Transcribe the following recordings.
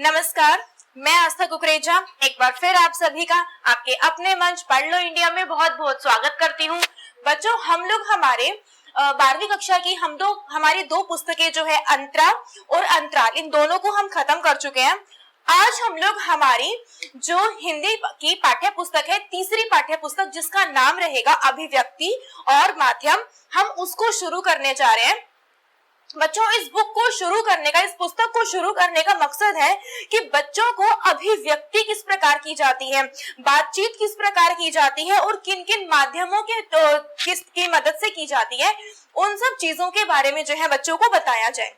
नमस्कार, मैं आस्था कुकरेजा एक बार फिर आप सभी का आपके अपने मंच पढ़ लो इंडिया में बहुत बहुत स्वागत करती हूँ। बच्चों, हम लोग हमारे 12वीं कक्षा की हमारी दो पुस्तकें जो है अंतरा और अंतराल, इन दोनों को हम खत्म कर चुके हैं। आज हम लोग हमारी जो हिंदी की पाठ्य पुस्तक है, तीसरी पाठ्य पुस्तक जिसका नाम रहेगा अभिव्यक्ति और माध्यम, हम उसको शुरू करने जा रहे हैं। बच्चों, इस पुस्तक को शुरू करने का मकसद है कि बच्चों को अभिव्यक्ति किस प्रकार की जाती है, बातचीत किस प्रकार की जाती है और किन किन माध्यमों के किसकी मदद से की जाती है, उन सब चीजों के बारे में जो है बच्चों को बताया जाए।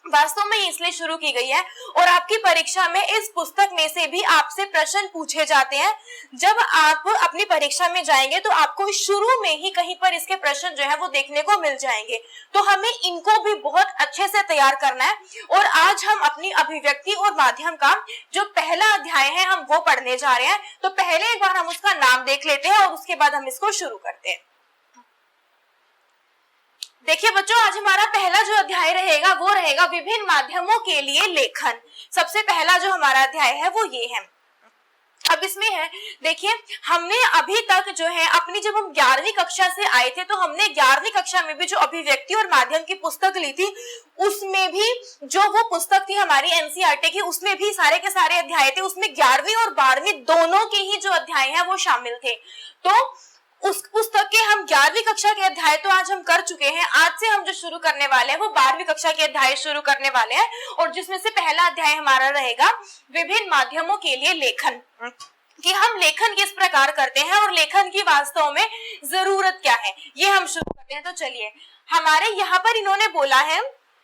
वास्तव में इसलिए शुरू की गई है और आपकी परीक्षा में इस पुस्तक में से भी आपसे प्रश्न पूछे जाते हैं। जब आप अपनी परीक्षा में जाएंगे तो आपको शुरू में ही कहीं पर इसके प्रश्न जो है वो देखने को मिल जाएंगे, तो हमें इनको भी बहुत अच्छे से तैयार करना है। और आज हम अपनी अभिव्यक्ति और माध्यम का जो पहला अध्याय है हम वो पढ़ने जा रहे हैं। तो पहले एक बार हम उसका नाम देख लेते हैं और उसके बाद हम इसको शुरू करते हैं। देखिए बच्चों, आज हमारा पहला जो अध्याय रहेगा वो रहेगा विभिन्न माध्यमों के लिए लेखन। सबसे पहला जो हमारा अध्याय है वो ये है। अब इसमें है, देखिए हमने अभी तक जो है अपनी जब हम 11वीं कक्षा से आए थे तो हमने 11वीं कक्षा में भी जो अभिव्यक्ति और माध्यम की पुस्तक ली थी, उसमें भी जो वो पुस्तक थी हमारी एनसीईआरटी की, उसमें भी सारे के सारे अध्याय थे। उसमें 11वीं और 12वीं दोनों के ही जो अध्याय है वो शामिल थे। तो उस पुस्तक के हम 11वीं कक्षा के अध्याय तो आज हम कर चुके हैं। आज से हम जो शुरू करने वाले हैं वो 12वीं कक्षा के अध्याय शुरू करने वाले हैं और जिसमें से पहला अध्याय हमारा रहेगा विभिन्न माध्यमों के लिए लेखन, कि हम लेखन किस प्रकार करते हैं और लेखन की वास्तव में जरूरत क्या है, ये हम शुरू करते हैं। तो चलिए, हमारे यहाँ पर इन्होंने बोला है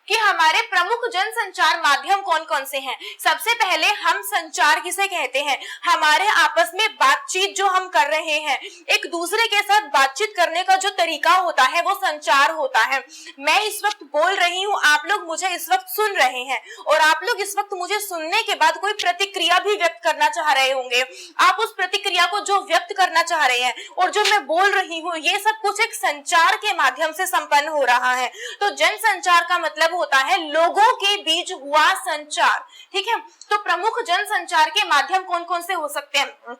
कि हमारे प्रमुख जनसंचार माध्यम कौन कौन से हैं। सबसे पहले हम संचार किसे कहते हैं, हमारे आपस में बातचीत जो हम कर रहे हैं, एक दूसरे के साथ बातचीत करने का जो तरीका होता है वो संचार होता है। मैं इस वक्त बोल रही हूँ, आप लोग मुझे इस वक्त सुन रहे हैं और आप लोग इस वक्त मुझे सुनने के बाद कोई प्रतिक्रिया भी व्यक्त करना चाह रहे होंगे। आप उस प्रतिक्रिया को जो व्यक्त करना चाह रहे हैं और जो मैं बोल रही हूँ, ये सब कुछ एक संचार के माध्यम से संपन्न हो रहा है। तो जनसंचार का मतलब होता है लोगों के बीच हुआ संचार, ठीक है। तो प्रमुख जनसंचार के माध्यम कौन कौन से हो सकते हैं।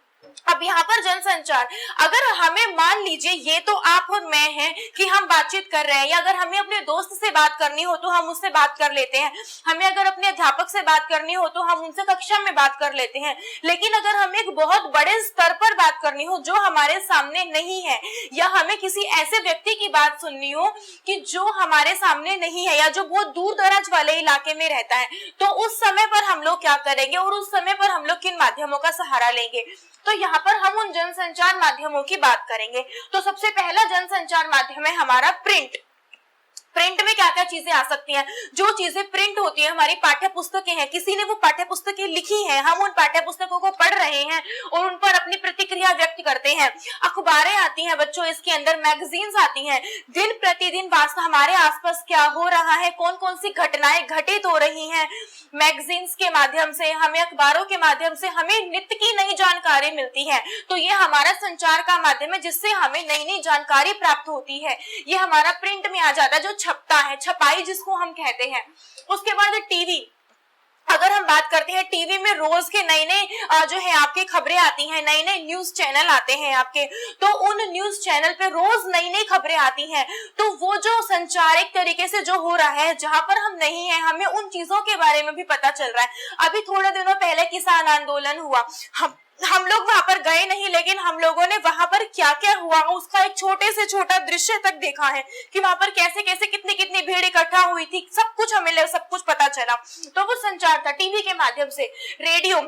अब यहाँ पर जनसंचार, अगर हमें मान लीजिए ये तो आप और मैं हैं कि हम बातचीत कर रहे हैं, या अगर हमें अपने दोस्त से बात करनी हो तो हम उससे बात कर लेते हैं, हमें अगर अपने अध्यापक से बात करनी हो तो हम उनसे कक्षा में बात कर लेते हैं। लेकिन अगर हमें एक बहुत बड़े स्तर पर बात करनी हो जो हमारे सामने नहीं है, या हमें किसी ऐसे व्यक्ति की बात सुननी हो कि जो हमारे सामने नहीं है या जो बहुत दूर दराज वाले इलाके में रहता है, तो उस समय पर हम लोग क्या करेंगे और उस समय पर हम लोग किन माध्यमों का सहारा लेंगे। तो यहाँ पर हम उन जनसंचार माध्यमों की बात करेंगे। तो सबसे पहला जनसंचार माध्यम है हमारा प्रिंट। प्रिंट में क्या क्या चीजें आ सकती हैं, जो चीजें प्रिंट होती है, हमारी पाठ्य पुस्तकें हैं, किसी ने वो पाठ्य पुस्तकें लिखी हैं, हम उन पाठ्य पुस्तकों को पढ़ रहे हैं और उन पर अपनी प्रतिक्रिया व्यक्त करते हैं। अखबारें आती हैं बच्चों, इसके अंदर मैगजीन्स आती हैं, दिन प्रतिदिन वास्तव हमारे आसपास क्या हो रहा है, कौन कौन सी घटनाएं घटित हो रही हैं, मैगजीन्स के माध्यम से, हमें अखबारों के माध्यम से हमें नित्य की नई जानकारी मिलती है। तो ये हमारा संचार का माध्यम है जिससे हमें नई नई जानकारी प्राप्त होती है। ये हमारा प्रिंट में आ जाता है, जो छपता है, छपाई जिसको हम कहते हैं। उसके बाद टीवी, अगर हम बात करते हैं टीवी में रोज के नए नए जो है आपके खबरें आती हैं, नए नए न्यूज चैनल आते हैं आपके, तो उन न्यूज चैनल पे रोज नई नई खबरें आती हैं। तो वो जो संचार एक तरीके से जो हो रहा है, जहां पर हम नहीं है, हमें उन चीजों के बारे में भी पता चल रहा है। अभी थोड़े दिनों पहले किसान आंदोलन हुआ, हम लोग वहां पर गए नहीं, लेकिन हम लोगों ने वहां पर क्या क्या हुआ उसका एक छोटे से छोटा दृश्य तक देखा है कि वहां पर कैसे कैसे कितनी कितनी भीड़ इकट्ठा हुई थी, सब कुछ हमें सब कुछ पता चला। तो वो संचार था टीवी के माध्यम से। रेडियो,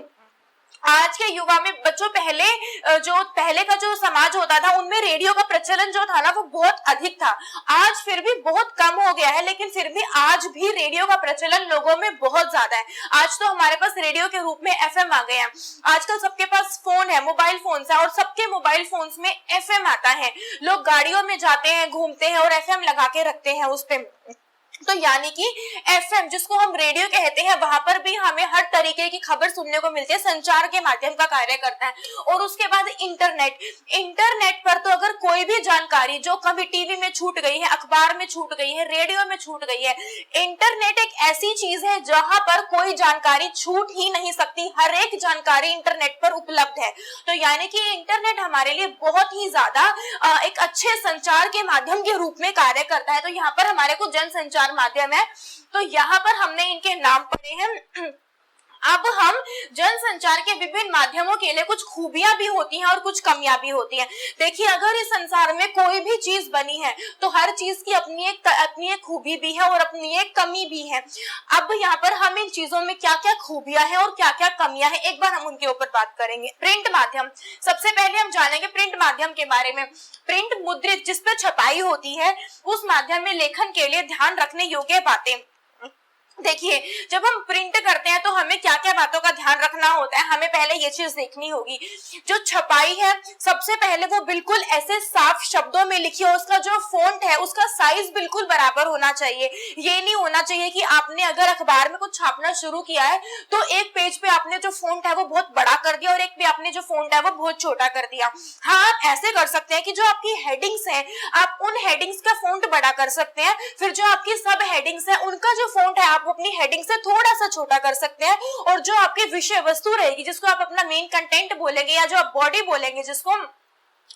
आज के युवा में बच्चों पहले का जो समाज होता था उनमें रेडियो का प्रचलन जो था ना वो बहुत अधिक था। आज फिर भी बहुत कम हो गया है, लेकिन फिर भी आज भी रेडियो का प्रचलन लोगों में बहुत ज्यादा है। आज तो हमारे पास रेडियो के रूप में एफएम आ गए हैं। आजकल सबके पास फोन है, मोबाइल फोन है, और सबके मोबाइल फोन में एफएम आता है। लोग गाड़ियों में जाते हैं, घूमते हैं और एफएम लगा के रखते हैं उस पे। तो यानी कि एफएम, जिसको हम रेडियो कहते हैं, वहां पर भी हमें हर तरीके की खबर सुनने को मिलती है, संचार के माध्यम का कार्य करता है। और उसके बाद इंटरनेट, इंटरनेट पर तो अगर कोई भी जानकारी जो कभी टीवी में छूट गई है, अखबार में छूट गई है, रेडियो में छूट गई है, इंटरनेट एक ऐसी चीज है जहां पर कोई जानकारी छूट ही नहीं सकती, हर एक जानकारी इंटरनेट पर उपलब्ध है। तो यानी कि इंटरनेट हमारे लिए बहुत ही ज्यादा एक अच्छे संचार के माध्यम के रूप में कार्य करता है। तो यहाँ पर हमारे को जनसंचार माध्यम है, तो यहाँ पर हमने इनके नाम पढ़े हैं। अब हम जनसंचार के विभिन्न माध्यमों के लिए कुछ खूबियां भी होती हैं और कुछ कमियां भी होती हैं। देखिए, अगर इस संसार में कोई भी चीज बनी है तो हर चीज की अपनी एक खूबी भी है और अपनी एक कमी भी है। अब यहाँ पर हम इन चीजों में क्या क्या खूबियां हैं और क्या क्या कमियां हैं, एक बार हम उनके ऊपर बात करेंगे। प्रिंट माध्यम, सबसे पहले हम जानेंगे प्रिंट माध्यम के बारे में। प्रिंट मुद्रित, जिस पर छपाई होती है, उस माध्यम में लेखन के लिए ध्यान रखने योग्य बातें। देखिए, जब हम प्रिंट करते हैं तो हमें क्या क्या बातों का ध्यान रखना होता है, हमें पहले ये चीज देखनी होगी। जो छपाई है, सबसे पहले वो बिल्कुल ऐसे साफ शब्दों में लिखी हो, उसका जो फॉन्ट है उसका साइज बिल्कुल बराबर होना चाहिए। ये नहीं होना चाहिए कि आपने अगर अखबार में कुछ छापना शुरू किया है तो एक पेज पे आपने जो फॉन्ट है वो बहुत बड़ा कर दिया और एक पे आपने जो फॉन्ट है वो बहुत छोटा कर दिया। हाँ, आप ऐसे कर सकते हैं कि जो आपकी हेडिंग्स है, आप उन हेडिंग्स का फॉन्ट बड़ा कर सकते हैं, फिर जो आपकी सब हेडिंग्स है उनका जो फॉन्ट है आप अपनी हेडिंग से थोड़ा सा छोटा कर सकते हैं, और जो आपकी विषय वस्तु रहेगी, जिसको आप अपना मेन कंटेंट बोलेंगे या जो आप बॉडी बोलेंगे, जिसको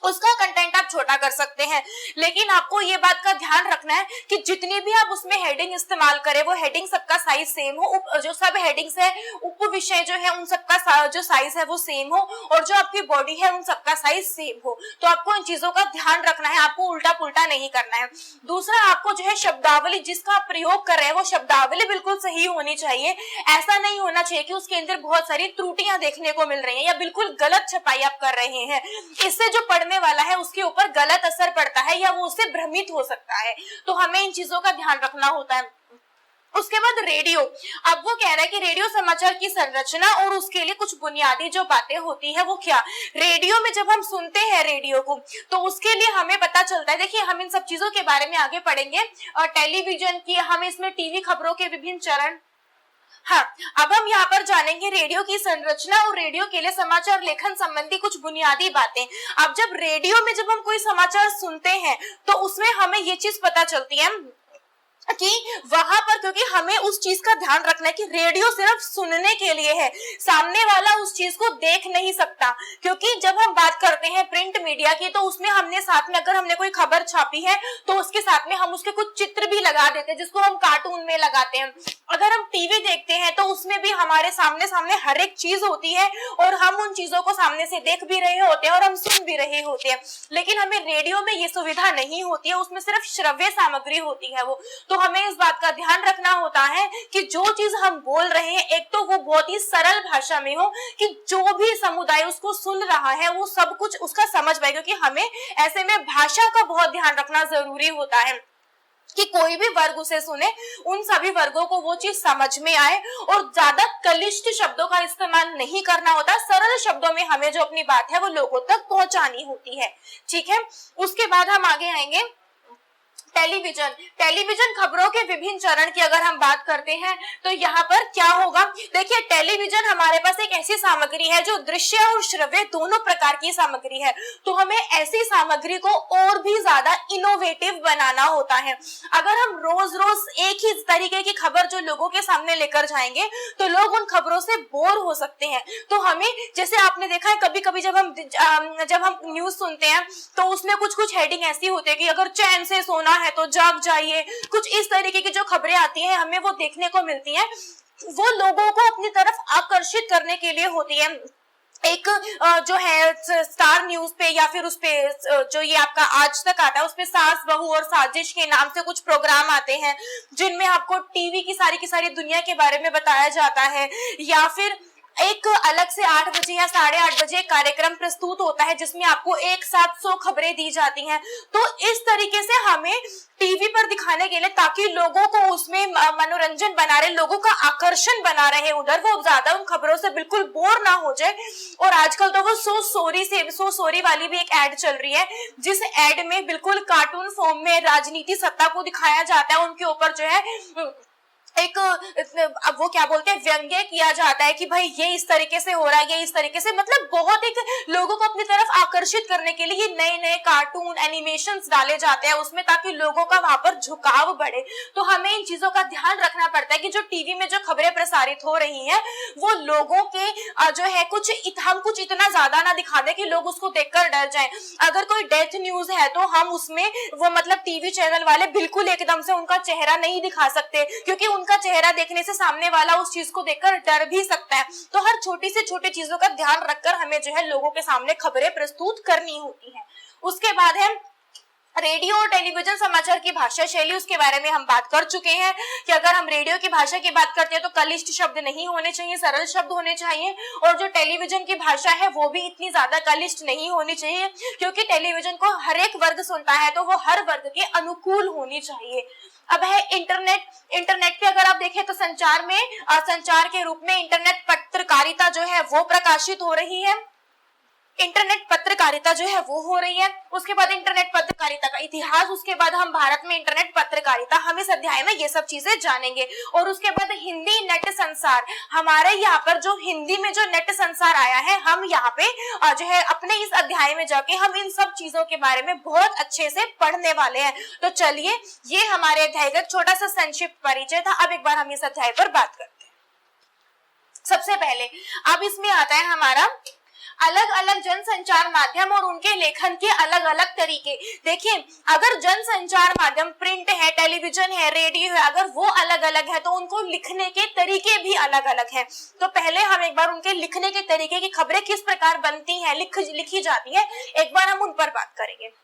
उसका कंटेंट आप छोटा कर सकते हैं। लेकिन आपको ये बात का ध्यान रखना है कि जितनी भी आप उसमें हेडिंग इस्तेमाल करें वो हेडिंग सबका साइज सेम हो, जो सब हेडिंग्स है, उप विषय जो है, उन सबका जो साइज है वो सेम हो, और जो आपकी बॉडी है उन सबका साइज सेम हो। तो आपको इन चीजों का ध्यान रखना है, आपको उल्टा पुल्टा नहीं करना है। दूसरा, आपको जो है शब्दावली जिसका आप प्रयोग कर रहे हैं वो शब्दावली बिल्कुल सही होनी चाहिए। ऐसा नहीं होना चाहिए कि उसके अंदर बहुत सारी त्रुटियां देखने को मिल रही है या बिल्कुल गलत छपाई आप कर रहे हैं। इससे जो पढ़ने वाला है उसके ऊपर गलत असर पड़ता है या वो उससे भ्रमित हो सकता है। तो हमें इन चीजों का ध्यान रखना होता है। उसके बाद रेडियो, अब वो कह रहा है कि रेडियो समाचार की संरचना और उसके लिए कुछ बुनियादी जो बातें होती है वो क्या। रेडियो में जब हम सुनते हैं रेडियो को तो उसके लिए हमें पता चलता है, देखिए हम इन सब चीजों के बारे में आगे पढ़ेंगे, और टेलीविजन की, हम इसमें टीवी खबरों के विभिन्न चरण। हाँ, अब हम यहाँ पर जानेंगे रेडियो की संरचना और रेडियो के लिए समाचार लेखन संबंधी कुछ बुनियादी बातें। अब जब रेडियो में जब हम कोई समाचार सुनते हैं तो उसमें हमें ये चीज पता चलती है कि वहां पर, क्योंकि हमें उस चीज का ध्यान रखना है कि रेडियो सिर्फ सुनने के लिए है, सामने वाला उस चीज को देख नहीं सकता। क्योंकि जब हम बात करते हैं प्रिंट मीडिया की तो उसमें हमने साथ में, अगर हमने कोई खबर छापी है तो उसके साथ में हम उसके कुछ चित्र भी लगा देते हैं, जिसको हम कार्टून में लगाते हैं। अगर हम टीवी देखते हैं तो उसमें भी हमारे सामने सामने हर एक चीज होती है और हम उन चीजों को सामने से देख भी रहे होते हैं और हम सुन भी रहे होते हैं। लेकिन हमें रेडियो में ये सुविधा नहीं होती है, उसमें सिर्फ श्रव्य सामग्री होती है वो। तो हमें इस बात का ध्यान रखना होता है कि जो चीज हम बोल रहे हैं, एक तो वो बहुत ही सरल भाषा में हो कि जो भी समुदाय उसको सुन रहा है वो सब कुछ उसका समझ पाए, क्योंकि हमें ऐसे में भाषा का बहुत ध्यान रखना जरूरी होता है कि कोई भी वर्ग उसे सुने, उन सभी वर्गों को वो चीज समझ में आए, और ज्यादा क्लिष्ट शब्दों का इस्तेमाल नहीं करना होता। सरल शब्दों में हमें जो अपनी बात है वो लोगों तक पहुंचानी होती है। ठीक है, उसके बाद हम आगे आएंगे टेलीविजन। टेलीविजन खबरों के विभिन्न चरण की अगर हम बात करते हैं तो यहाँ पर क्या होगा, देखिए टेलीविजन हमारे पास एक ऐसी सामग्री है जो दृश्य और श्रव्य दोनों प्रकार की सामग्री है। तो हमें ऐसी सामग्री को और भी ज्यादा इनोवेटिव बनाना होता है। अगर हम रोज रोज एक ही तरीके की खबर जो लोगों के सामने लेकर जाएंगे तो लोग उन खबरों से बोर हो सकते हैं। तो हमें, जैसे आपने देखा है कभी कभी जब हम न्यूज सुनते हैं तो उसमें कुछ कुछ हेडिंग ऐसी होती है कि अगर चैन से सोना है तो जाग जाइए, कुछ इस तरीके की जो खबरें आती हैं हमें वो देखने को मिलती हैं, वो लोगों को अपनी तरफ आकर्षित करने के लिए होती है। एक जो है स्टार न्यूज पे या फिर उस पे जो ये आपका आज तक आता है उस पे सास बहू और साजिश के नाम से कुछ प्रोग्राम आते हैं जिनमें आपको टीवी की सारी दुनिया के बारे में बताया जाता है। या फिर एक अलग से 8 बजे या 8:30 बजे कार्यक्रम प्रस्तुत होता है जिसमें आपको एक साथ 100 खबरें दी जाती हैं। तो इस तरीके से हमें टीवी पर दिखाने के लिए, ताकि लोगों को उसमें मनोरंजन बना रहे, लोगों का आकर्षण बना रहे उधर, वो ज्यादा उन खबरों से बिल्कुल बोर ना हो जाए। और आजकल तो वो सो सोरी वाली भी एक एड चल रही है, जिस एड में बिल्कुल कार्टून फॉर्म में राजनीति सत्ता को दिखाया जाता है, उनके ऊपर जो है एक अब वो क्या बोलते हैं, व्यंग्य किया जाता है कि भाई ये इस तरीके से हो रहा है, ये इस तरीके से, मतलब बहुत एक लोगों को अपनी तरफ आकर्षित करने के लिए नए नए कार्टून एनिमेशंस डाले जाते हैं उसमें, ताकि लोगों का वहां पर झुकाव बढ़े। तो हमें इन चीजों का ध्यान रखना पड़ता है कि जो टीवी में जो खबरें प्रसारित हो रही हैं वो लोगों के जो है हम कुछ इतना ज्यादा ना दिखा दे कि लोग उसको देखकर डर जाएं। अगर कोई डेथ न्यूज है तो हम उसमें वो मतलब टीवी चैनल वाले बिल्कुल एकदम से उनका चेहरा नहीं दिखा सकते, क्योंकि उनका चेहरा देखने से सामने वाला उस चीज को देखकर डर भी सकता है। तो हर छोटी से छोटी चीजों का ध्यान रखकर हमें जो है लोगों के सामने खबरें प्रस्तुत करनी होती हैं। उसके बाद है रेडियो और टेलीविजन समाचार की भाषा शैली। उसके बारे में हम बात कर चुके हैं कि अगर हम रेडियो की भाषा की बात करते हैं तो कलिष्ठ शब्द नहीं होने चाहिए, सरल शब्द होने चाहिए। और जो टेलीविजन की भाषा है वो भी इतनी ज्यादा कलिष्ठ नहीं होनी चाहिए, क्योंकि टेलीविजन को हर एक वर्ग सुनता है तो वो हर वर्ग के अनुकूल होनी चाहिए। अब है इंटरनेट पे अगर आप देखें तो संचार के रूप में इंटरनेट पत्रकारिता जो है वो प्रकाशित हो रही है, इंटरनेट पत्रकारिता जो है वो हो रही है। उसके बाद इंटरनेट पत्रकारिता का इतिहास, उसके बाद हम भारत में इंटरनेट पत्रकारिता, हम इस अध्याय में ये सब चीजें जानेंगे। और उसके बाद हिंदी नेट संसार, हमारे यहाँ पर जो हिंदी में जो नेट संसार आया है, हम यहाँ पे जो है अपने इस अध्याय में जाके हम इन सब चीजों के बारे में बहुत अच्छे से पढ़ने वाले हैं। तो चलिए, ये हमारे अध्याय का छोटा सा संक्षिप्त परिचय था। अब एक बार हम इस अध्याय पर बात करते हैं। सबसे पहले अब इसमें आता है हमारा अलग अलग जनसंचार माध्यम और उनके लेखन के अलग अलग तरीके। देखिए, अगर जनसंचार माध्यम प्रिंट है, टेलीविजन है, रेडियो है, अगर वो अलग अलग है तो उनको लिखने के तरीके भी अलग अलग हैं। तो पहले हम एक बार उनके लिखने के तरीके की खबरें किस प्रकार बनती हैं, लिखी जाती है, एक बार हम उन पर बात करेंगे।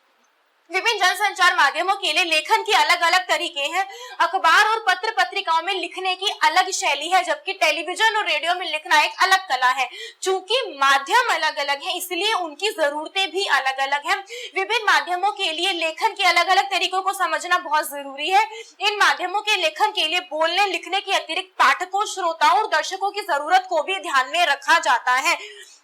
विभिन्न जनसंचार माध्यमों के लिए लेखन के अलग अलग तरीके हैं। अखबार और पत्र पत्रिकाओं में लिखने की अलग शैली है, जबकि टेलीविजन और रेडियो में लिखना एक अलग कला है। चूंकि माध्यम अलग अलग है, इसलिए उनकी जरूरतें भी अलग अलग हैं। विभिन्न माध्यमों के लिए लेखन के अलग अलग तरीकों को समझना बहुत जरूरी है। इन माध्यमों के लेखन के लिए बोलने लिखने के अतिरिक्त पाठकों, श्रोताओं और दर्शकों की जरूरत को भी ध्यान में रखा जाता है।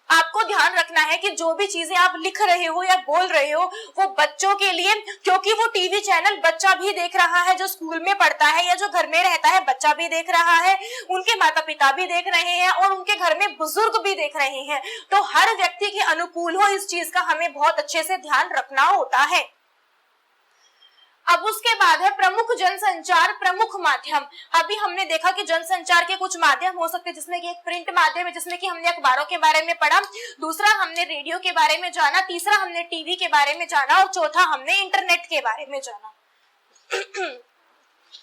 आपको ध्यान रखना है कि जो भी चीजें आप लिख रहे हो या बोल रहे हो वो बच्चों के लिए, क्योंकि वो टीवी चैनल बच्चा भी देख रहा है, जो स्कूल में पढ़ता है या जो घर में रहता है बच्चा भी देख रहा है, उनके माता पिता भी देख रहे हैं और उनके घर में बुजुर्ग भी देख रहे हैं। तो हर व्यक्ति के अनुकूल हो, इस चीज का हमें बहुत अच्छे से ध्यान रखना होता है। अब उसके बाद है प्रमुख जनसंचार प्रमुख माध्यम। अभी हमने देखा कि जनसंचार के कुछ माध्यम हो सकते हैं, जिसमें कि एक प्रिंट माध्यम है, जिसमें कि हमने अखबारों के बारे में पढ़ा, दूसरा हमने रेडियो के बारे में जाना, तीसरा हमने टीवी के बारे में जाना और चौथा हमने इंटरनेट के बारे में जाना।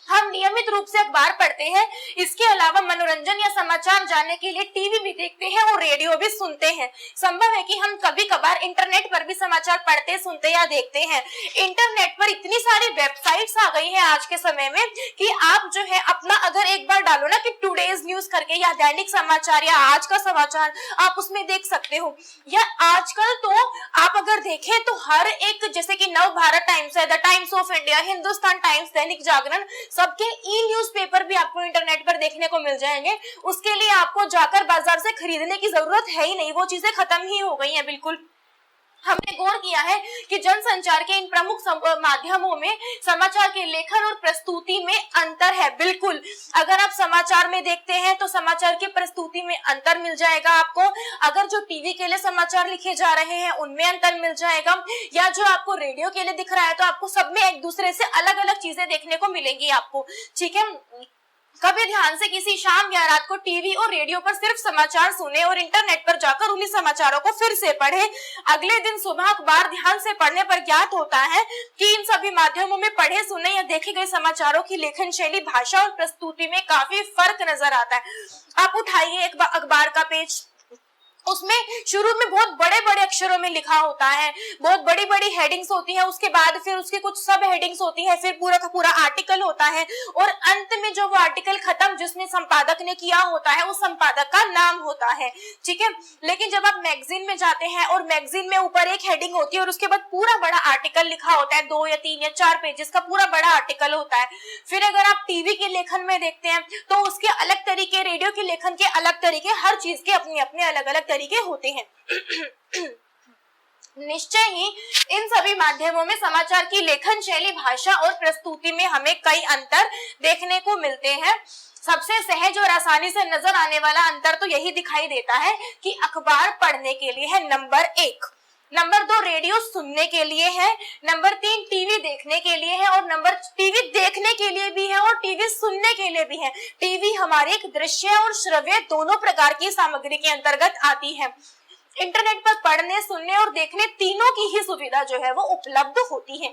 हम नियमित रूप से अखबार पढ़ते हैं, इसके अलावा मनोरंजन या समाचार जानने के लिए टीवी भी देखते हैं और रेडियो भी सुनते हैं। संभव है कि हम कभी कभार इंटरनेट पर भी समाचार पढ़ते, सुनते या देखते हैं। इंटरनेट पर इतनी सारी वेबसाइट्स आ गई हैं आज के समय में कि आप जो है अपना अगर एक बार डालो ना कि टुडेज न्यूज करके या दैनिक समाचार या आज का समाचार, आप उसमें देख सकते हो। या आजकल तो आप अगर देखें तो हर एक, जैसे कि नव भारत टाइम्स है, the times of India, Hindustan times, Dainik Jagran, सबके ई न्यूज़पेपर भी आपको इंटरनेट पर देखने को मिल जाएंगे। उसके लिए आपको जाकर बाजार से खरीदने की जरूरत है ही नहीं, वो चीजें खत्म ही हो गई हैं बिल्कुल। हमने गौर किया है कि जनसंचार के इन प्रमुख माध्यमों में समाचार के लेखन और प्रस्तुति में अंतर है। बिल्कुल, अगर आप समाचार में देखते हैं तो समाचार की प्रस्तुति में अंतर मिल जाएगा आपको। अगर जो टीवी के लिए समाचार लिखे जा रहे हैं उनमें अंतर मिल जाएगा, या जो आपको रेडियो के लिए दिख रहा है तो आपको सब में एक दूसरे से अलग अलग चीजें देखने को मिलेंगी आपको। ठीक है, कभी ध्यान से किसी शाम या रात को टीवी और रेडियो पर सिर्फ समाचार सुने और इंटरनेट पर जाकर उन्हीं समाचारों को फिर से पढ़े। अगले दिन सुबह अखबार ध्यान से पढ़ने पर ज्ञात होता है कि इन सभी माध्यमों में पढ़े, सुने या देखे गए समाचारों की लेखन शैली, भाषा और प्रस्तुति में काफी फर्क नजर आता है। आप उठाइए एक अखबार का पेज, उसमें शुरू में बहुत बड़े बड़े अक्षरों में लिखा होता है, बहुत बड़ी बड़ी हेडिंग्स होती है, उसके बाद फिर उसके कुछ सब हेडिंग्स होती है, फिर पूरा का पूरा आर्टिकल आर्टिकल होता है और अंत में जो वो आर्टिकल खत्म जिसने संपादक ने किया होता है उस संपादक का नाम होता है, ठीक है। लेकिन जब आप मैगजीन में जाते हैं और मैगजीन में ऊपर एक हेडिंग होती है और उसके बाद पूरा बड़ा आर्टिकल लिखा होता है, 2 या 3 या 4 पेजेस का पूरा बड़ा आर्टिकल होता है। फिर अगर आप टीवी के लेखन में देखते हैं तो उसके अलग तरीके, रेडियो के लेखन के अलग तरीके, हर चीज के अपने अपने अलग अलग तरीके होते हैं। निश्चय ही इन सभी माध्यमों में समाचार की लेखन शैली, भाषा और प्रस्तुति में हमें कई अंतर देखने को मिलते हैं। सबसे सहज और आसानी से नजर आने वाला अंतर तो यही दिखाई देता है कि अखबार पढ़ने के लिए है नंबर 1, नंबर 2 रेडियो सुनने के लिए है, नंबर 3 टीवी देखने के लिए है और नंबर टीवी देखने के लिए भी है और टीवी सुनने के लिए भी है। टीवी हमारे एक दृश्य और श्रव्य दोनों प्रकार की सामग्री के अंतर्गत आती है। इंटरनेट पर पढ़ने, सुनने और देखने तीनों की ही सुविधा जो है वो उपलब्ध होती है।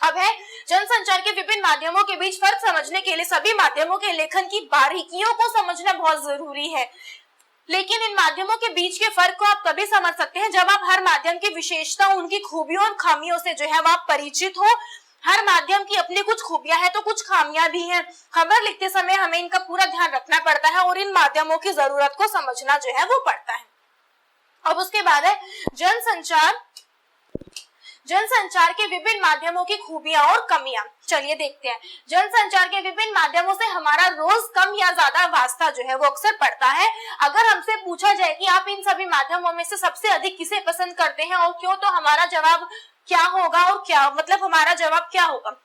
अब है जनसंचार के विभिन्न माध्यमों के बीच फर्क समझने के लिए सभी माध्यमों के लेखन की बारीकियों को समझना बहुत जरूरी है। लेकिन इन माध्यमों के बीच के फर्क को आप तभी समझ सकते हैं जब आप हर माध्यम की विशेषता, उनकी खूबियों और खामियों से जो है वो आप परिचित हो। हर माध्यम की अपनी कुछ खूबियां हैं तो कुछ खामियां भी हैं। खबर लिखते समय हमें इनका पूरा ध्यान रखना पड़ता है और इन माध्यमों की जरूरत को समझना जो है वो पड़ता है। अब उसके बाद है जनसंचार के विभिन्न माध्यमों की खूबियां और कमियां। चलिए देखते हैं। जनसंचार के विभिन्न माध्यमों से हमारा रोज कम या ज्यादा वास्ता जो है वो अक्सर पड़ता है। अगर हमसे पूछा जाए कि आप इन सभी माध्यमों में से सबसे अधिक किसे पसंद करते हैं और क्यों, तो हमारा जवाब क्या होगा और क्या मतलब हमारा जवाब क्या होगा।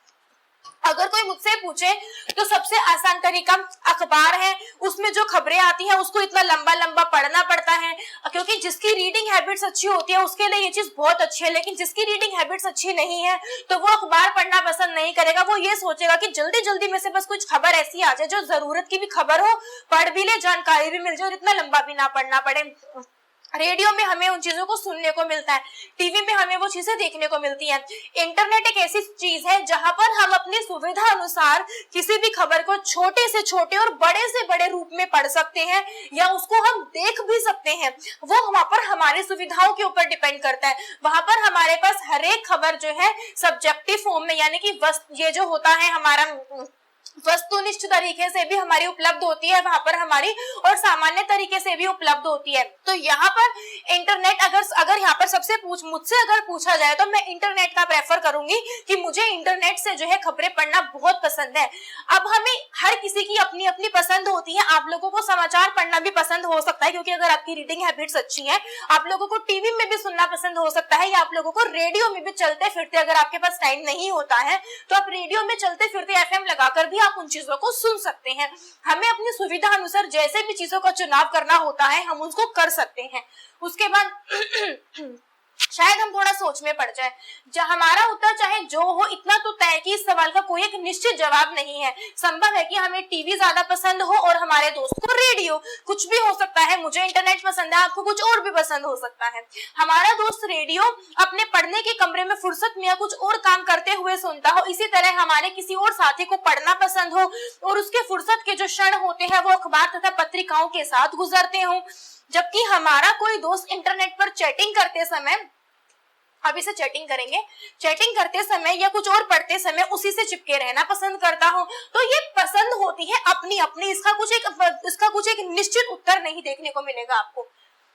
अगर कोई मुझसे पूछे तो सबसे आसान तरीका अखबार है। उसमें जो खबरें आती हैं उसको इतना लंबा लंबा पढ़ना पड़ता है, क्योंकि जिसकी रीडिंग हैबिट्स अच्छी होती है उसके लिए ये चीज बहुत अच्छी है। लेकिन जिसकी रीडिंग हैबिट्स अच्छी नहीं है तो वो अखबार पढ़ना पसंद नहीं करेगा। वो ये सोचेगा कि जल्दी जल्दी में से बस कुछ खबर ऐसी आ जाए जो जरूरत की भी खबर हो, पढ़ भी ले, जानकारी भी मिल जाए और इतना लंबा भी ना पढ़ना पड़े। रेडियो में हमें उन चीजों को सुनने को मिलता है, टीवी में हमें वो चीजें देखने को मिलती हैं। इंटरनेट एक ऐसी चीज है जहां पर हम अपनी सुविधा अनुसार किसी भी खबर को छोटे से छोटे और बड़े से बड़े रूप में पढ़ सकते हैं या उसको हम देख भी सकते हैं। वो वहां पर हमारी सुविधाओं के ऊपर डिपेंड करता है। वहां पर हमारे पास हर एक खबर जो है सब्जेक्टिव फॉर्म में, यानी कि ये जो होता है हमारा वस्तुनिष्ठ तरीके से भी हमारी उपलब्ध होती है वहां पर हमारी, और सामान्य तरीके से भी उपलब्ध होती है। तो यहाँ पर इंटरनेट अगर यहाँ पर मुझसे अगर पूछा जाए तो मैं इंटरनेट का प्रेफर करूंगी कि मुझे इंटरनेट से जो है खबरें पढ़ना बहुत पसंद है। अब हमें हर किसी की अपनी अपनी पसंद होती है। आप लोगों को समाचार पढ़ना भी पसंद हो सकता है क्योंकि अगर आपकी रीडिंग हैबिट्स अच्छी है। आप लोगों को टीवी में भी सुनना पसंद हो सकता है या आप लोगों को रेडियो में भी चलते फिरते, अगर आपके पास टाइम नहीं होता है तो आप रेडियो में चलते फिरते एफएम लगाकर भी आप उन चीजों को सुन सकते हैं। हमें अपनी सुविधा अनुसार जैसे भी चीजों का चुनाव करना होता है हम उसको कर सकते हैं। उसके बाद शायद हम थोड़ा सोच में पड़ जाए। हमारा उत्तर चाहे जो हो, इतना तो तय है कि इस सवाल का कोई एक निश्चित जवाब नहीं है। संभव है कि हमें टीवी ज्यादा पसंद हो और हमारे दोस्त को रेडियो, कुछ भी हो सकता है। मुझे इंटरनेट पसंद है, आपको कुछ और भी पसंद हो सकता है। हमारा दोस्त रेडियो अपने पढ़ने के कमरे में फुर्सत में या कुछ और काम करते हुए सुनता हो। इसी तरह हमारे किसी और साथी को पढ़ना पसंद हो और उसके फुर्सत के जो क्षण होते हैं वो अखबार तथा पत्रिकाओं के साथ गुजरते हो। जबकि हमारा कोई दोस्त इंटरनेट पर चैटिंग करते समय, अभी से चैटिंग करेंगे, चैटिंग करते समय या कुछ और पढ़ते समय उसी से चिपके रहना पसंद करता हो। तो ये पसंद होती है अपनी अपनी, इसका कुछ एक निश्चित उत्तर नहीं देखने को मिलेगा आपको।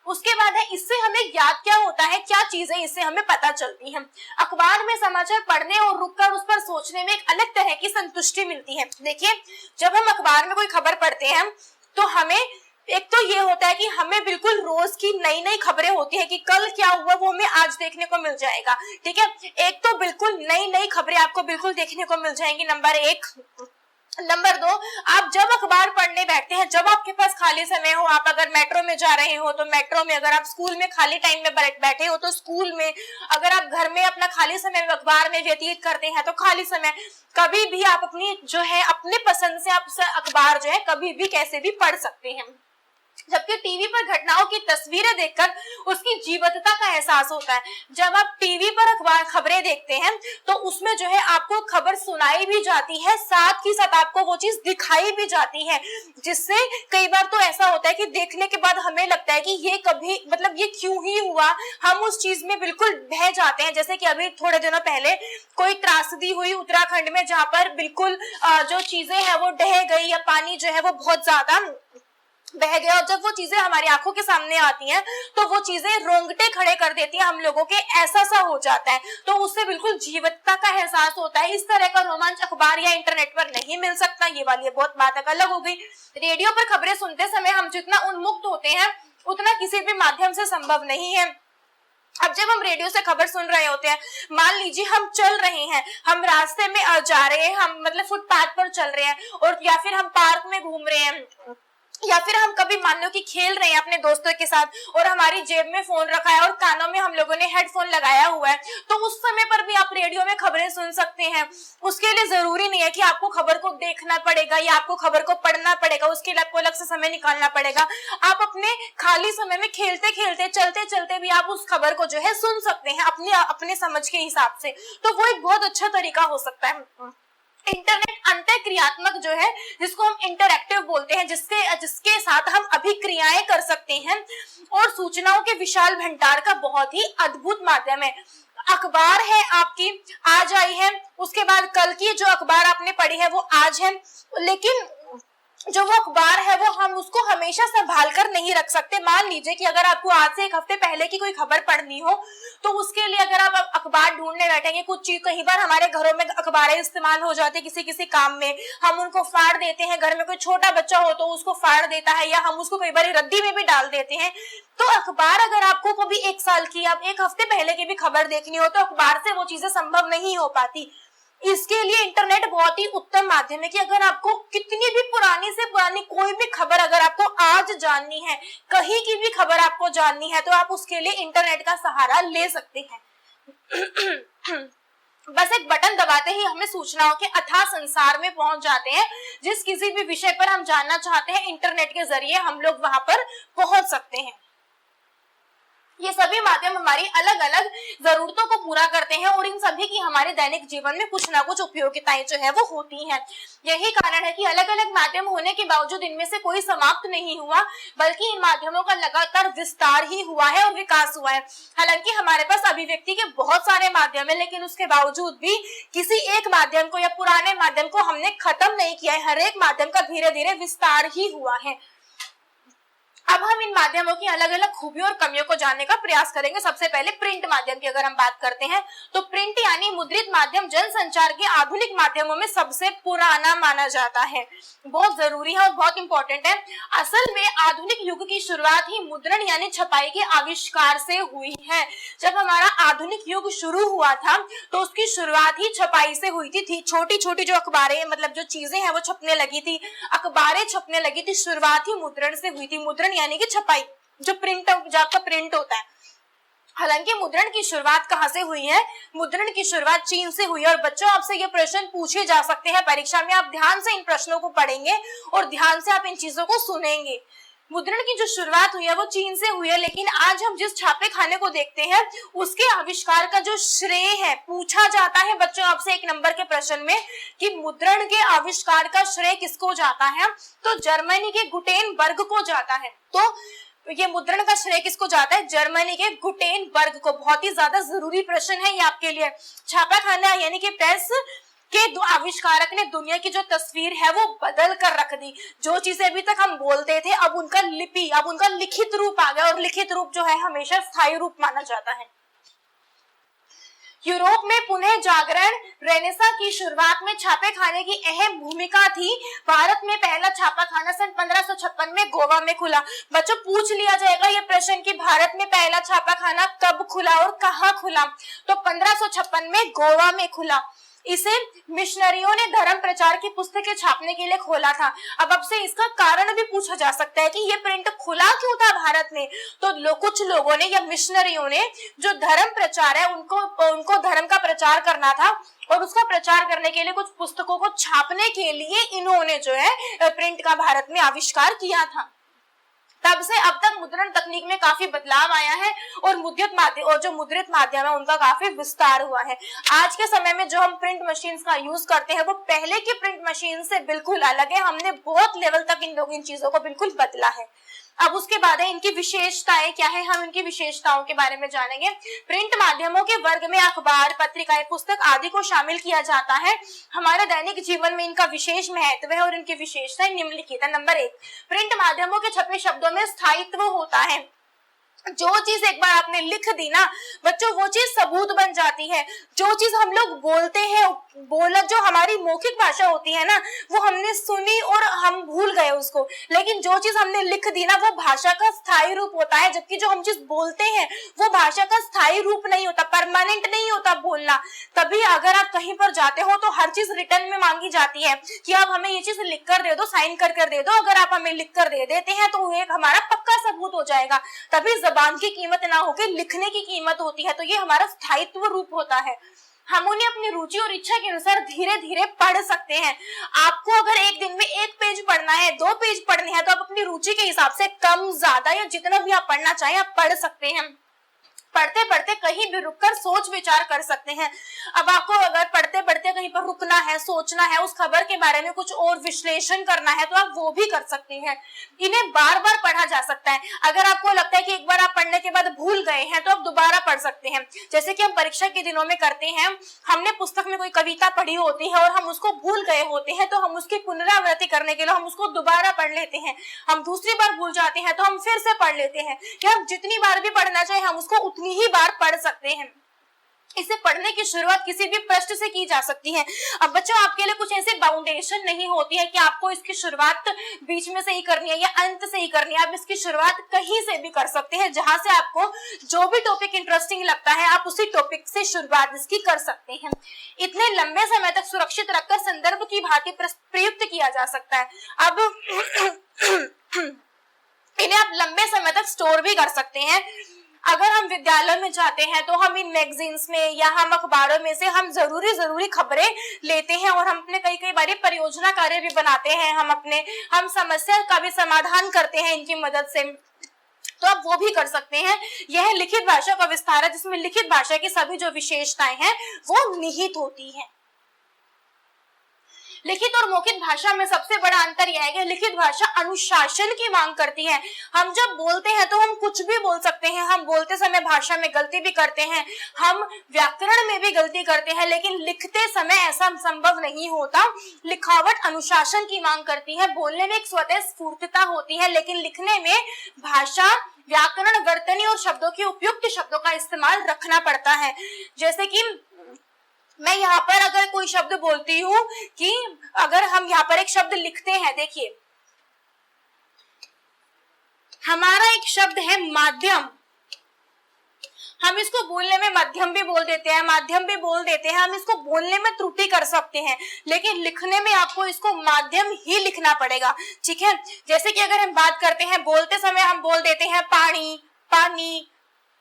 उसके बाद है इससे हमें याद क्या होता है, क्या चीजें इससे हमें पता चलती हैं। अखबार में समाचार पढ़ने और रुककर उस पर सोचने में एक अलग तरह की संतुष्टि मिलती है। देखिए, जब हम अखबार में कोई खबर पढ़ते हैं तो हमें एक तो ये होता है कि हमें बिल्कुल रोज की नई नई खबरें होती है कि कल क्या हुआ वो हमें आज देखने को मिल जाएगा। ठीक है, एक तो बिल्कुल नई नई खबरें आपको बिल्कुल देखने को मिल जाएंगी, नंबर 1। नंबर 2, आप जब अखबार पढ़ने बैठते हैं, जब आपके पास खाली समय हो, आप अगर मेट्रो में जा रहे हो तो मेट्रो में, अगर आप स्कूल में खाली टाइम में बैठे हो तो स्कूल में, अगर आप घर में अपना खाली समय अखबार में व्यतीत करते हैं तो खाली समय, कभी भी आप अपनी जो है अपने पसंद से आप अखबार जो है कभी भी कैसे भी पढ़ सकते हैं। जबकि टीवी पर घटनाओं की तस्वीरें देखकर उसकी जीवंतता का एहसास होता है। जब आप टीवी पर अखबार खबरें देखते हैं तो उसमें जो है आपको खबर सुनाई भी जाती है, साथ ही साथ आपको वो चीज दिखाई भी जाती है, जिससे कई बार तो ऐसा होता है कि देखने के बाद हमें लगता है कि ये कभी मतलब ये क्यों ही हुआ, हम उस चीज में बिल्कुल बह जाते हैं। जैसे कि अभी थोड़े दिनों पहले कोई त्रासदी हुई उत्तराखंड में, जहाँ पर बिल्कुल जो चीजें हैं वो ढह गई या पानी जो है वो बहुत ज्यादा बह गया, और जब वो चीजें हमारी आंखों के सामने आती हैं तो वो चीजें रोंगटे खड़े कर देती हैं हम लोगों के, ऐसा सा हो जाता है। तो उससे बिल्कुल जीवंतता का एहसास होता है। इस तरह का रोमांच अखबार या इंटरनेट पर नहीं मिल सकता। ये वाली बहुत बात अलग हो गई। रेडियो पर खबरें सुनते समय हम जितना उन्मुक्त होते हैं उतना किसी भी माध्यम से संभव नहीं है। अब जब हम रेडियो से खबर सुन रहे होते हैं, मान लीजिए हम चल रहे हैं, हम रास्ते में जा रहे हैं, हम मतलब फुटपाथ पर चल रहे हैं, और या फिर हम पार्क में घूम रहे हैं, या फिर हम कभी मान लो कि खेल रहे हैं अपने दोस्तों के साथ और हमारी जेब में फोन रखा है और कानों में हम लोगों ने हेडफोन लगाया हुआ है, तो उस समय पर भी आप रेडियो में खबरें सुन सकते हैं। उसके लिए जरूरी नहीं है कि आपको खबर को देखना पड़ेगा या आपको खबर को पढ़ना पड़ेगा, उसके लिए आपको अलग से समय निकालना पड़ेगा। आप अपने खाली समय में खेलते खेलते चलते चलते भी आप उस खबर को जो है सुन सकते हैं अपने समझ के हिसाब से। तो वो एक बहुत अच्छा तरीका हो सकता है। इंटरनेट अंतःक्रियात्मक जो है, जिसको हम इंटरएक्टिव बोलते हैं, जिसके साथ हम अभिक्रियाएं कर सकते हैं, और सूचनाओं के विशाल भंडार का बहुत ही अद्भुत माध्यम है। अखबार है आपकी, आज आई है, उसके बाद कल की जो अखबार आपने पढ़ी है वो आज है, लेकिन जो वो अखबार है वो हम उसको हमेशा संभाल कर नहीं रख सकते। मान लीजिए कि अगर आपको आज से एक हफ्ते पहले की कोई खबर पढ़नी हो, तो उसके लिए अगर आप अखबार ढूंढने बैठेंगे, कुछ चीज कई बार हमारे घरों में अखबारें इस्तेमाल हो जाती है किसी किसी काम में, हम उनको फाड़ देते हैं। घर में कोई छोटा बच्चा हो तो उसको फाड़ देता है, या हम उसको कई बार रद्दी में भी डाल देते हैं। तो अखबार अगर आपको कभी एक साल की या एक हफ्ते पहले की भी खबर देखनी हो तो अखबार से वो चीजें संभव नहीं हो पाती। इसके लिए इंटरनेट बहुत ही उत्तम माध्यम है कि अगर आपको कितनी भी पुरानी से पुरानी कोई भी खबर अगर आपको आज जाननी है, कहीं की भी खबर आपको जाननी है, तो आप उसके लिए इंटरनेट का सहारा ले सकते हैं। बस एक बटन दबाते ही हमें सूचनाओं के अथाह संसार में पहुंच जाते हैं। जिस किसी भी विषय पर हम जानना चाहते हैं, इंटरनेट के जरिए हम लोग वहां पर पहुंच सकते हैं। ये सभी माध्यम हमारी अलग अलग जरूरतों को पूरा करते हैं, और इन सभी की हमारे दैनिक जीवन में कुछ ना कुछ उपयोगिताएं जो है वो होती हैं। यही कारण है कि अलग अलग माध्यम होने के बावजूद इनमें से कोई समाप्त नहीं हुआ, बल्कि इन माध्यमों का लगातार विस्तार ही हुआ है और विकास हुआ है। हालांकि हमारे पास अभिव्यक्ति के बहुत सारे माध्यम है, लेकिन उसके बावजूद भी किसी एक माध्यम को या पुराने माध्यम को हमने खत्म नहीं किया है। हर एक माध्यम का धीरे धीरे विस्तार ही हुआ है। अब हम इन माध्यमों की अलग अलग खूबियों और कमियों को जानने का प्रयास करेंगे। सबसे पहले प्रिंट माध्यम की अगर हम बात करते हैं, तो प्रिंट यानी मुद्रित माध्यम जनसंचार के आधुनिक माध्यमों में सबसे पुराना माना जाता है। बहुत जरूरी है और बहुत इंपॉर्टेंट है। असल में आधुनिक युग की शुरुआत ही मुद्रण यानी छपाई के आविष्कार से हुई है। जब हमारा आधुनिक युग शुरू हुआ था तो उसकी शुरुआत ही छपाई से हुई थी। छोटी छोटी जो अखबारें मतलब जो चीजें हैं वो छपने लगी थी, अखबारें छपने लगी थी, शुरुआत ही मुद्रण से हुई थी। मुद्रण यानी कि छपाई, जो प्रिंट जो आपका प्रिंट होता है। हालांकि मुद्रण की शुरुआत कहाँ से हुई है? मुद्रण की शुरुआत चीन से हुई है। और बच्चों आपसे ये प्रश्न पूछे जा सकते हैं परीक्षा में, आप ध्यान से इन प्रश्नों को पढ़ेंगे और ध्यान से आप इन चीजों को सुनेंगे। मुद्रण की जो शुरुआत हुई है वो चीन से हुई है, लेकिन आज हम जिस छापे खाने को देखते हैं उसके आविष्कार का जो श्रेय है, पूछा जाता है बच्चों आपसे एक नंबर के प्रश्न में कि मुद्रण के आविष्कार का श्रेय किसको जाता है, तो जर्मनी के गुटेनबर्ग को जाता है। तो ये मुद्रण का श्रेय किसको जाता है? जर्मनी के गुटेनबर्ग को। बहुत ही ज्यादा जरूरी प्रश्न है ये आपके लिए। छापा खाना यानी कि प्रेस के दो आविष्कारक ने दुनिया की जो तस्वीर है वो बदल कर रख दी। जो चीजें अभी तक हम बोलते थे अब उनका लिपि, अब उनका लिखित रूप आ गया, और लिखित रूप जो है हमेशा स्थायी रूप माना जाता है। यूरोप में पुनः जागरण रेनेसा की शुरुआत में छापे खाने की अहम भूमिका थी। भारत में पहला छापा खाना सन 1556 में गोवा में खुला। बच्चों पूछ लिया जाएगा ये प्रश्न कि भारत में पहला छापा खाना कब खुला और कहाँ खुला, तो 1556 में गोवा में खुला। इसे मिशनरियों ने धर्म प्रचार की पुस्तकें छापने के लिए खोला था। अब से इसका कारण भी पूछा जा सकता है कि ये प्रिंट खुला क्यों था भारत में, तो कुछ लोगों ने या मिशनरियों ने जो धर्म प्रचार है उनको धर्म का प्रचार करना था, और उसका प्रचार करने के लिए कुछ पुस्तकों को छापने के लिए इन्होंने जो है प्रिंट का भारत में आविष्कार किया था। तब से अब तक मुद्रण तकनीक में काफी बदलाव आया है और मुद्रित माध्यम है उनका काफी विस्तार हुआ है। आज के समय में जो हम प्रिंट मशीन का यूज करते हैं वो पहले की प्रिंट मशीन से बिल्कुल अलग है। हमने बहुत लेवल तक इन चीजों को बिल्कुल बदला है। अब उसके बाद है इनकी विशेषताएं क्या है, हम इनकी विशेषताओं के बारे में जानेंगे। प्रिंट माध्यमों के वर्ग में अखबार, पत्रिकाएं, पुस्तक आदि को शामिल किया जाता है। हमारे दैनिक जीवन में इनका विशेष महत्व है और इनकी विशेषताएं निम्नलिखित है। नंबर 1, प्रिंट माध्यमों के छपे शब्दों में स्थायित्व होता है। जो चीज एक बार आपने लिख दी ना बच्चों, वो चीज सबूत बन जाती है। जो चीज हम लोग बोलते हैं, जो हमारी मौखिक भाषा होती है ना, वो हमने सुनी और हम भूल गए उसको, लेकिन जो चीज हमने लिख दी ना वो भाषा का स्थायी रूप होता है। जबकि जो हम चीज बोलते हैं वो भाषा का स्थायी रूप नहीं होता, परमानेंट नहीं होता बोलना। तभी अगर आप कहीं पर जाते हो तो हर चीज रिटर्न में मांगी जाती है कि आप हमें ये चीज लिख कर दे दो, साइन कर दे दो। अगर आप हमें लिख कर दे देते हैं तो एक हमारा पक्का सबूत हो जाएगा। तभी जबान की कीमत ना होकर लिखने की कीमत होती है। तो ये हमारा स्थायित्व रूप होता है। हम उन्हें अपनी रुचि और इच्छा के अनुसार धीरे धीरे पढ़ सकते हैं। आपको अगर एक दिन में 1 पेज पढ़ना है, 2 पेज पढ़ने हैं, तो आप अपनी रुचि के हिसाब से कम ज्यादा या जितना भी आप पढ़ना चाहें आप पढ़ सकते हैं। पढ़ते पढ़ते कहीं भी रुककर सोच विचार कर सकते हैं। अब आपको अगर पढ़ते पढ़ते कहीं पर रुकना है, सोचना है, उस खबर के बारे में कुछ और विश्लेषण करना है तो आप वो भी कर सकते हैं। इन्हें बार बार पढ़ा जा सकता है। अगर आपको लगता है कि एक बार आप पढ़ने के बाद भूल गए हैं तो आप दोबारा पढ़ सकते हैं। जैसे कि हम परीक्षा के दिनों में करते हैं, हमने पुस्तक में कोई कविता पढ़ी होती है और हम उसको भूल गए होते हैं तो हम उसकी पुनरावृत्ति करने के लिए हम उसको दोबारा पढ़ लेते हैं। हम दूसरी बार भूल जाते हैं तो हम फिर से पढ़ लेते हैं। कि हम जितनी बार भी पढ़ना चाहे हम उसको उतनी ही बार पढ़ सकते हैं। इसे पढ़ने की शुरुआत किसी भी पृष्ठ से की जा सकती है। अब बच्चों आपके लिए कुछ ऐसे बाउंडेशन नहीं होती है कि आपको इसकी शुरुआत बीच में से ही करनी है या अंत से ही करनी है। आप इसकी शुरुआत कहीं से भी कर सकते हैं। जहां से आपको जो भी टॉपिक इंटरेस्टिंग लगता है आप उसी टॉपिक से शुरुआत इसकी कर सकते हैं। इतने लंबे समय तक सुरक्षित रखकर संदर्भ की भांति प्रयुक्त किया जा सकता है। अब इन्हें आप लंबे समय तक स्टोर भी कर सकते हैं। अगर हम विद्यालय में जाते हैं तो हम इन मैगजीन्स में या हम अखबारों में से हम जरूरी खबरें लेते हैं और हम अपने कई बार परियोजना कार्य भी बनाते हैं। हम समस्या का भी समाधान करते हैं इनकी मदद से। तो आप वो भी कर सकते हैं। यह लिखित भाषा का विस्तार है जिसमें लिखित भाषा की सभी जो विशेषताएं हैं वो निहित होती हैं। लिखित और मौखिक भाषा में सबसे बड़ा अंतर यह है कि लिखित भाषा अनुशासन की मांग करती है। हम जब बोलते हैं तो हम कुछ भी बोल सकते हैं। हम बोलते समय भाषा में गलती भी करते हैं, हम व्याकरण में भी गलती करते हैं, लेकिन लिखते समय ऐसा संभव नहीं होता। लिखावट अनुशासन की मांग करती है। बोलने में एक स्वतः स्फूर्तता होती है, लेकिन लिखने में भाषा, व्याकरण, वर्तनी और शब्दों के उपयुक्त शब्दों का इस्तेमाल रखना पड़ता है। जैसे कि मैं यहाँ पर अगर कोई शब्द बोलती हूँ कि अगर हम यहाँ पर एक शब्द लिखते हैं, देखिए हमारा एक शब्द है माध्यम। हम इसको बोलने में मध्यम भी बोल देते हैं, माध्यम भी बोल देते हैं। हम इसको बोलने में त्रुटि कर सकते हैं, लेकिन लिखने में आपको इसको माध्यम ही लिखना पड़ेगा। ठीक है, जैसे कि अगर हम बात करते हैं, बोलते समय हम बोल देते हैं पानी, पानी,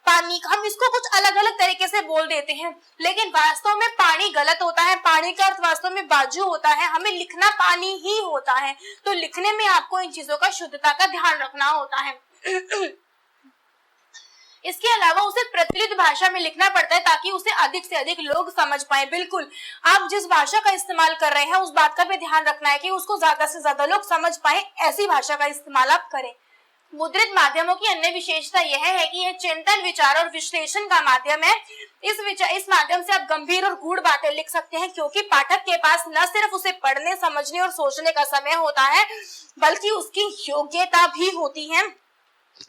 पानी। हम इसको कुछ अलग अलग तरीके से बोल देते हैं, लेकिन वास्तव में पानी गलत होता है। पानी का अर्थ वास्तव में बाजू होता है। हमें लिखना पानी ही होता है। तो लिखने में आपको इन चीजों का शुद्धता का ध्यान रखना होता है। इसके अलावा उसे प्रचलित भाषा में लिखना पड़ता है ताकि उसे अधिक से अधिक लोग समझ पाए। बिल्कुल, आप जिस भाषा का इस्तेमाल कर रहे हैं उस बात का भी ध्यान रखना है कि उसको ज्यादा से ज्यादा लोग समझ पाए, ऐसी भाषा का इस्तेमाल आप करें। मुद्रित माध्यमों की अन्य विशेषता यह है कि यह चिंतन, विचार और विश्लेषण का माध्यम है। इस माध्यम से आप गंभीर और गूढ़ बातें लिख सकते हैं, क्योंकि पाठक के पास न सिर्फ उसे पढ़ने, समझने और सोचने का समय होता है, बल्कि उसकी योग्यता भी होती है।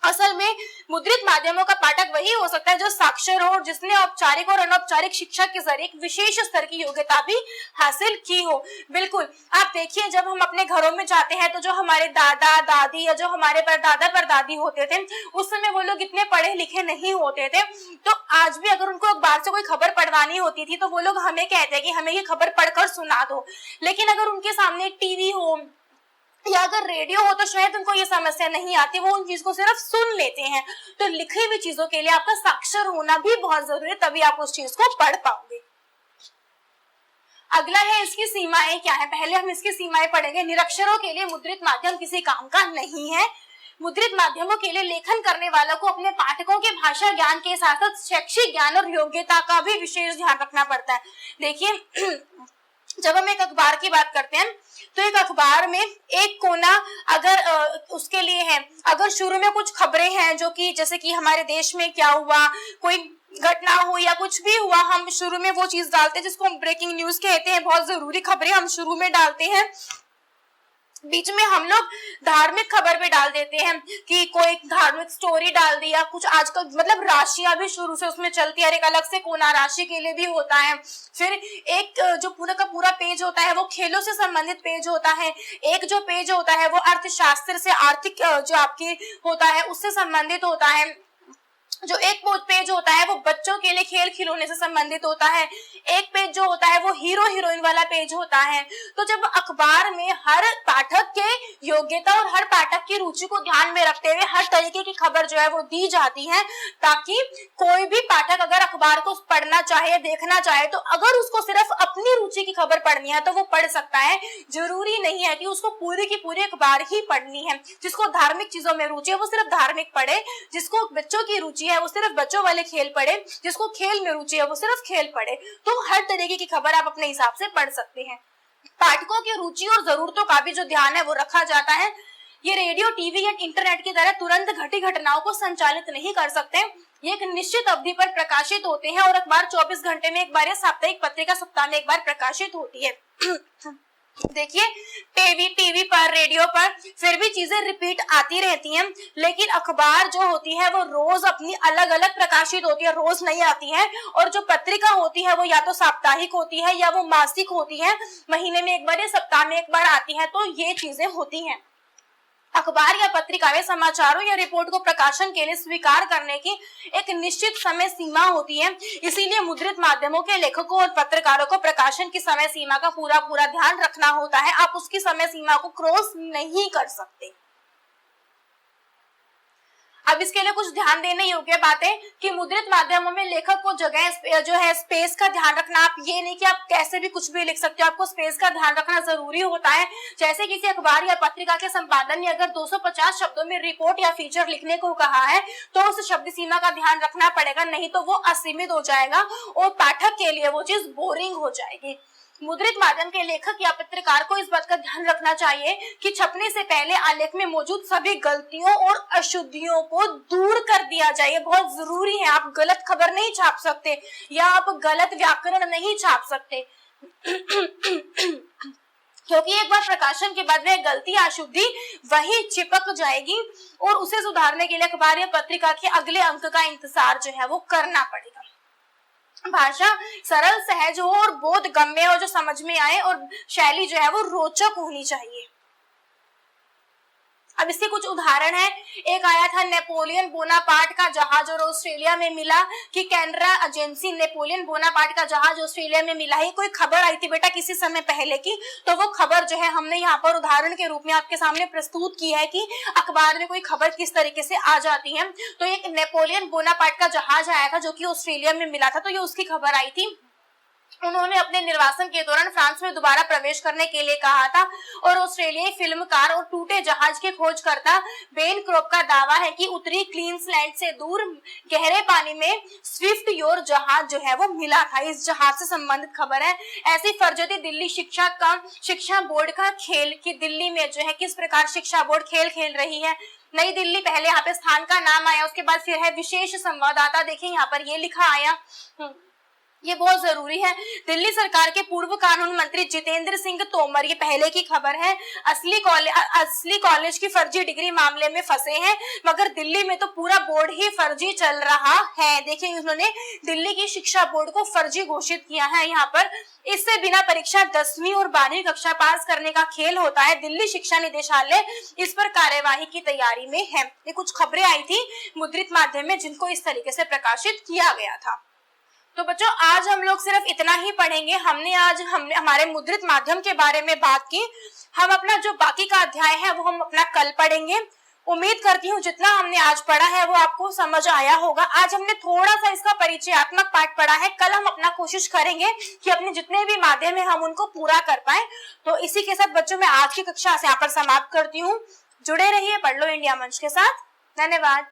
असल में मुद्रित माध्यमों का पाठक वही हो सकता है जो साक्षर हो और जिसने औपचारिक और अनौपचारिक शिक्षा के जरिए एक विशेष स्तर की योग्यता भी हासिल की हो। बिल्कुल, आप देखिए जब हम अपने घरों में जाते हैं तो जो हमारे दादा दादी या जो हमारे परदादा परदादी होते थे उस समय वो लोग इतने पढ़े लिखे नहीं होते थे। तो आज भी अगर उनको अखबार से कोई खबर पढ़वानी होती थी तो वो लोग हमें कहते हैं कि हमें ये खबर पढ़कर सुना दो। लेकिन अगर उनके सामने टीवी हो या अगर रेडियो हो तो शायद उनको ये समस्या नहीं आती, वो उन चीज को सिर्फ सुन लेते हैं। तो लिखी हुई चीजों के लिए आपका साक्षर होना भी बहुत जरूरी है, तभी आप उस चीज को पढ़ पाओगे। अगला है इसकी सीमाएं क्या है। पहले हम इसकी सीमाएं पढ़ेंगे। निरक्षरों के लिए मुद्रित माध्यम किसी काम का नहीं है। मुद्रित माध्यमों के लिए लेखन करने वालों को अपने पाठकों के भाषा ज्ञान के साथ साथ शैक्षिक ज्ञान और योग्यता का भी विशेष ध्यान रखना पड़ता है। देखिए जब हम एक अखबार की बात करते हैं तो एक अखबार में एक कोना अगर उसके लिए है, अगर शुरू में कुछ खबरें हैं जो कि जैसे कि हमारे देश में क्या हुआ, कोई घटना हो या कुछ भी हुआ, हम शुरू में वो चीज डालते हैं जिसको हम ब्रेकिंग न्यूज कहते हैं। बहुत जरूरी खबरें हम शुरू में डालते हैं। बीच में हम लोग धार्मिक खबर भी डाल देते हैं कि कोई धार्मिक स्टोरी डाल दिया, कुछ आजकल मतलब राशियां भी शुरू से उसमें चलती है, एक अलग से कोना राशि के लिए भी होता है। फिर एक जो पूरा का पूरा पेज होता है वो खेलों से संबंधित पेज होता है। एक जो पेज होता है वो अर्थशास्त्र से आर्थिक जो आपकी होता है उससे संबंधित होता है। जो एक पेज होता है वो बच्चों के लिए खेल खिलौने से संबंधित होता है। एक पेज जो होता है वो हीरो हीरोइन वाला पेज होता है। तो जब अखबार में हर पाठक के योग्यता और हर पाठक की रुचि को ध्यान में रखते हुए हर तरीके की खबर जो है वो दी जाती है, ताकि कोई भी पाठक अगर अखबार को पढ़ना चाहे, देखना चाहे, तो अगर उसको सिर्फ अपनी रुचि की खबर पढ़नी है तो वो पढ़ सकता है। जरूरी नहीं है कि उसको पूरी की पूरी अखबार ही पढ़नी है। जिसको धार्मिक चीजों में रुचि है वो सिर्फ धार्मिक पढ़े, जिसको बच्चों की रुचि है वो सिर्फ बच्चों वाले खेल पढ़े, जिसको खेल में रुचि है वो सिर्फ खेल पढ़े। तो हर तरीके की खबर आप अपने हिसाब से पढ़ सकते हैं। पाठकों की रुचि और जरूरतों का भी जो ध्यान है वो रखा जाता है। ये रेडियो, टीवी या इंटरनेट की तरह तुरंत घटी घटनाओं को संचालित नहीं कर सकते। ये एक निश्चित अवधि पर प्रकाशित होते हैं और अखबार 24 घंटे में एक बार या साप्ताहिक पत्रिका सप्ताह में एक बार प्रकाशित होती है। देखिए टीवी पर, रेडियो पर फिर भी चीजें रिपीट आती रहती हैं, लेकिन अखबार जो होती है वो रोज अपनी अलग अलग प्रकाशित होती है, रोज नहीं आती है। और जो पत्रिका होती है वो या तो साप्ताहिक होती है या वो मासिक होती है, महीने में एक बार या सप्ताह में एक बार आती है। तो ये चीजें होती हैं। अखबार या पत्रिका में समाचारों या रिपोर्ट को प्रकाशन के लिए स्वीकार करने की एक निश्चित समय सीमा होती है। इसीलिए मुद्रित माध्यमों के लेखकों और पत्रकारों को प्रकाशन की समय सीमा का पूरा ध्यान रखना होता है। आप उसकी समय सीमा को क्रॉस नहीं कर सकते। अब इसके लिए कुछ ध्यान देने योग्य बातें कि मुद्रित माध्यमों में लेखक को जगह जो है स्पेस का ध्यान रखना। आप ये नहीं कि आप कैसे भी कुछ भी लिख सकते हो, आपको स्पेस का ध्यान रखना जरूरी होता है। जैसे किसी अखबार या पत्रिका के संपादन ने अगर 250 शब्दों में रिपोर्ट या फीचर लिखने को कहा है तो उस शब्द सीमा का ध्यान रखना पड़ेगा, नहीं तो वो असीमित हो जाएगा और पाठक के लिए वो चीज बोरिंग हो जाएगी। मुद्रित माध्यम के लेखक या पत्रकार को इस बात का ध्यान रखना चाहिए कि छपने से पहले आलेख में मौजूद सभी गलतियों और अशुद्धियों को दूर कर दिया जाए। बहुत जरूरी है। आप गलत खबर नहीं छाप सकते या आप गलत व्याकरण नहीं छाप सकते क्योंकि एक बार प्रकाशन के बाद वह गलती या अशुद्धि वही चिपक जाएगी और उसे सुधारने के लिए अखबार या पत्रिका के अगले अंक का इंतजार जो है वो करना पड़ेगा। भाषा सरल, सहज हो और बोध गम्य हो, जो समझ में आए, और शैली जो है वो रोचक होनी चाहिए। अब इसके कुछ उदाहरण है। एक आया था नेपोलियन बोनापार्ट का जहाज और ऑस्ट्रेलिया में मिला, कि कैनरा एजेंसी नेपोलियन बोनापार्ट का जहाज ऑस्ट्रेलिया में मिला। ही कोई खबर आई थी बेटा किसी समय पहले की, तो वो खबर जो है हमने यहाँ पर उदाहरण के रूप में आपके सामने प्रस्तुत की है कि अखबार में कोई खबर किस तरीके से आ जाती है। तो एक नेपोलियन बोनापार्ट का जहाज आया था जो कि ऑस्ट्रेलिया में मिला था, तो ये उसकी खबर आई थी। उन्होंने अपने निर्वासन के दौरान फ्रांस में दोबारा प्रवेश करने के लिए कहा था और ऑस्ट्रेलियाई फिल्मकार और टूटे जहाज के खोजकर्ता बेन क्रॉप का दावा है कि उत्तरी क्वींसलैंड से दूर गहरे पानी में स्विफ्ट योर जहाज जो है वो मिला था। इस जहाज से संबंधित खबर है। ऐसी फर्जती दिल्ली शिक्षा बोर्ड का खेल कि दिल्ली में जो है किस प्रकार शिक्षा बोर्ड खेल खेल रही है। नई दिल्ली पहले यहाँ पे स्थान का नाम आया, उसके बाद फिर है विशेष संवाददाता। देखिए यहाँ पर ये लिखा आया, ये बहुत जरूरी है। दिल्ली सरकार के पूर्व कानून मंत्री जितेंद्र सिंह तोमर, ये पहले की खबर है, असली कॉलेज की फर्जी डिग्री मामले में फंसे हैं, मगर दिल्ली में तो पूरा बोर्ड ही फर्जी चल रहा है। देखिए उन्होंने दिल्ली की शिक्षा बोर्ड को फर्जी घोषित किया है। यहाँ पर इससे बिना परीक्षा 10वीं और 12वीं कक्षा पास करने का खेल होता है। दिल्ली शिक्षा निदेशालय इस पर कार्यवाही की तैयारी में है। ये कुछ खबरें आई थी मुद्रित माध्यम में जिनको इस तरीके से प्रकाशित किया गया था। तो बच्चों आज हम लोग सिर्फ इतना ही पढ़ेंगे। हमने हमारे मुद्रित माध्यम के बारे में बात की। हम अपना जो बाकी का अध्याय है वो हम अपना कल पढ़ेंगे। उम्मीद करती हूँ जितना हमने आज पढ़ा है वो आपको समझ आया होगा। आज हमने थोड़ा सा इसका परिचयात्मक पाठ पढ़ा है। कल हम अपना कोशिश करेंगे कि अपने जितने भी माध्यम है हम उनको पूरा कर पाए। तो इसी के साथ बच्चों मैं आज की कक्षा से यहाँ पर समाप्त करती हूँ। जुड़े रहिए पढ़ लो इंडिया मंच के साथ। धन्यवाद।